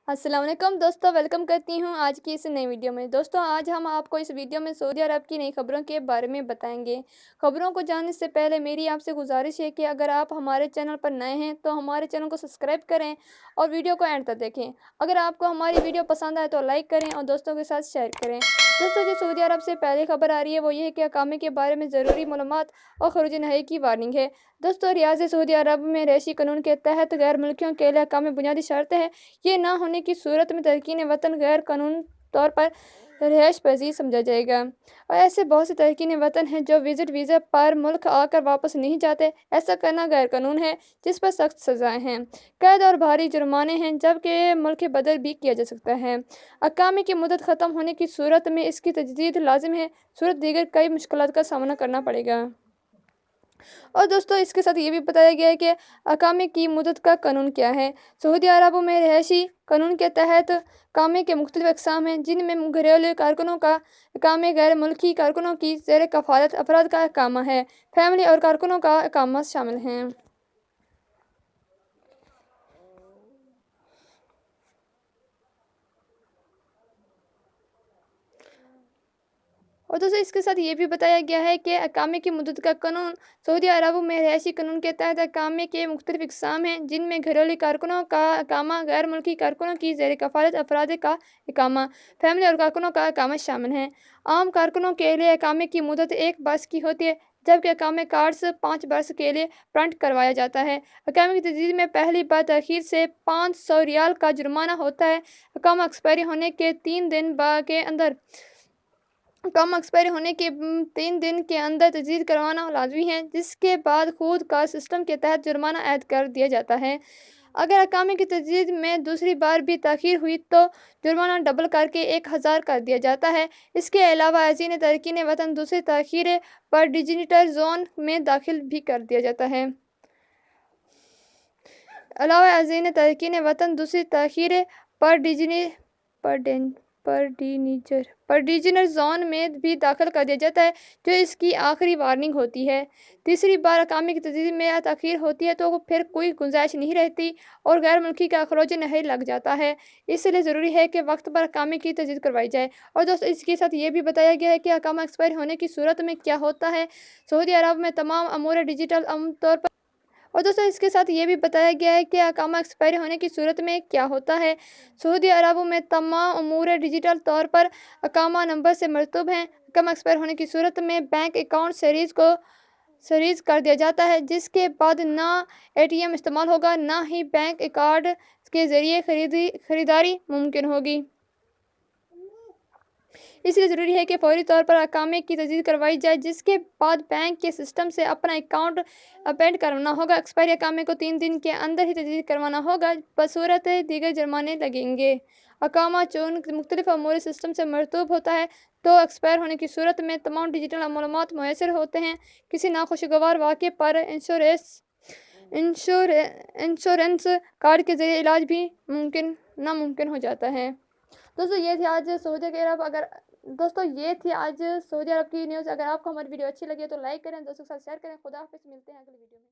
السلام علیکم دوستوں، ویلکم کرتی ہوں آج کی اس نئی ویڈیو میں۔ دوستوں، آج ہم آپ کو اس ویڈیو میں سعودی عرب کی نئی خبروں کے بارے میں بتائیں گے۔ خبروں کو جاننے سے پہلے میری آپ سے گزارش ہے کہ اگر آپ ہمارے چینل پر نئے ہیں تو ہمارے چینل کو سبسکرائب کریں اور ویڈیو کو اینڈ تک دیکھیں۔ اگر آپ کو ہماری ویڈیو پسند آئے تو لائک کریں اور دوستوں کے ساتھ شیئر کریں۔ دوستوں، جو سعودی عرب سے پہلی خبر آ رہی ہے وہ یہ ہے کہ اقامے کے بارے میں ضروری معلومات اور خروج نہئی کی وارننگ ہے۔ دوستوں، ریاض سعودی عرب میں رہائشی قانون کے تحت غیر ملکیوں کے لیے اقامے بنیادی شرط ہے۔ یہ نہ ہونے کی صورت میں تارکین وطن غیر قانونی طور پر رہائش پذیر سمجھا جائے گا، اور ایسے بہت سے تارکین وطن ہیں جو وزٹ ویزا پر ملک آ کر واپس نہیں جاتے۔ ایسا کرنا غیر قانون ہے، جس پر سخت سزائیں ہیں، قید اور بھاری جرمانے ہیں، جبکہ ملک بدل بھی کیا جا سکتا ہے۔ اقامے کی مدت ختم ہونے کی صورت میں اس کی تجدید لازم ہے، صورت دیگر کئی مشکلات کا سامنا کرنا پڑے گا۔ اور دوستوں، اس کے ساتھ یہ بھی بتایا گیا ہے کہ اقامے کی مدت کا قانون کیا ہے۔ سعودی عرب میں رہائشی قانون کے تحت اقامے کے مختلف اقسام ہیں، جن میں گھریلو کارکنوں کا اقامہ، غیر ملکی کارکنوں کی زیر کفالت افراد کا اقامہ ہے، فیملی اور کارکنوں کا اقامہ شامل ہیں۔ اور دوستوں، اس کے ساتھ یہ بھی بتایا گیا ہے کہ اقامے کی مدت کا قانون سعودی عرب میں رہائشی قانون کے تحت اقامے کے مختلف اقسام ہیں، جن میں گھریلو کارکنوں کا اقامہ، غیر ملکی کارکنوں کی زیر کفالت افراد کا اقامہ، فیملی اور کارکنوں کا اقامہ شامل ہیں۔ عام کارکنوں کے لیے اقامے کی مدت 1 برس کی ہوتی ہے، جبکہ اقامہ کارڈز 5 برس کے لیے پرنٹ کروایا جاتا ہے۔ اقامے کی تجدید میں پہلی بار تاخیر سے 500 ریال کا جرمانہ ہوتا ہے۔ اقامہ ایکسپائری ہونے کے 3 دن کے اندر تجدید کروانا لازمی ہے، جس کے بعد خود کار سسٹم کے تحت جرمانہ عائد کر دیا جاتا ہے۔ اگر اقامے کی تجدید میں دوسری بار بھی تاخیر ہوئی تو جرمانہ ڈبل کر کے 1000 کر دیا جاتا ہے۔ اس کے علاوہ تارکین وطن دوسری تاخیر پر ڈیجیٹل زون میں داخل بھی کر دیا جاتا ہے۔ زون میں بھی داخل کر دیا جاتا ہے، جو اس کی آخری وارننگ ہوتی ہے۔ تیسری بار اقامے کی تجدید میں تاخیر ہوتی ہے تو پھر کوئی گنجائش نہیں رہتی اور غیر ملکی کا خروج نہئی لگ جاتا ہے۔ اس لیے ضروری ہے کہ وقت پر اقامے کی تجدید کروائی جائے۔ اور دوستوں، اس کے ساتھ یہ بھی بتایا گیا ہے کہ اقامہ ایکسپائر ہونے کی صورت میں کیا ہوتا ہے۔ سعودی عرب میں تمام امور ڈیجیٹل طور پر اور دوستوں، اس کے ساتھ یہ بھی بتایا گیا ہے کہ اقامہ ایکسپائری ہونے کی صورت میں کیا ہوتا ہے۔ سعودی عرب میں تمام امور ڈیجیٹل طور پر اقامہ نمبر سے مربوط ہیں۔ اقامہ ایکسپائر ہونے کی صورت میں بینک اکاؤنٹ سیریز کر دیا جاتا ہے، جس کے بعد نہ ATM استعمال ہوگا، نہ ہی بینک کارڈ کے ذریعے خریداری ممکن ہوگی۔ اس لیے ضروری ہے کہ فوری طور پر اقامے کی تجدید کروائی جائے، جس کے بعد بینک کے سسٹم سے اپنا اکاؤنٹ اپڈیٹ کروانا ہوگا۔ ایکسپائری اقامے کو 3 دن کے اندر ہی تجدید کروانا ہوگا، بصورت دیگر جرمانے لگیں گے۔ اقامہ چونکہ مختلف امور سسٹم سے مربوط ہوتا ہے، تو ایکسپائر ہونے کی صورت میں تمام ڈیجیٹل معلومات میسر ہوتے ہیں۔ کسی ناخوشگوار واقعے پر انشورنس کارڈ کے ذریعے علاج بھی ناممکن ہو جاتا ہے۔ دوستوں، یہ تھی آج سعودی عرب کی نیوز۔ اگر آپ کو ہماری ویڈیو اچھی لگی تو لائک کریں، دوستوں کے ساتھ شیئر کریں۔ خدا حافظ، ملتے ہیں اگلی ویڈیو میں۔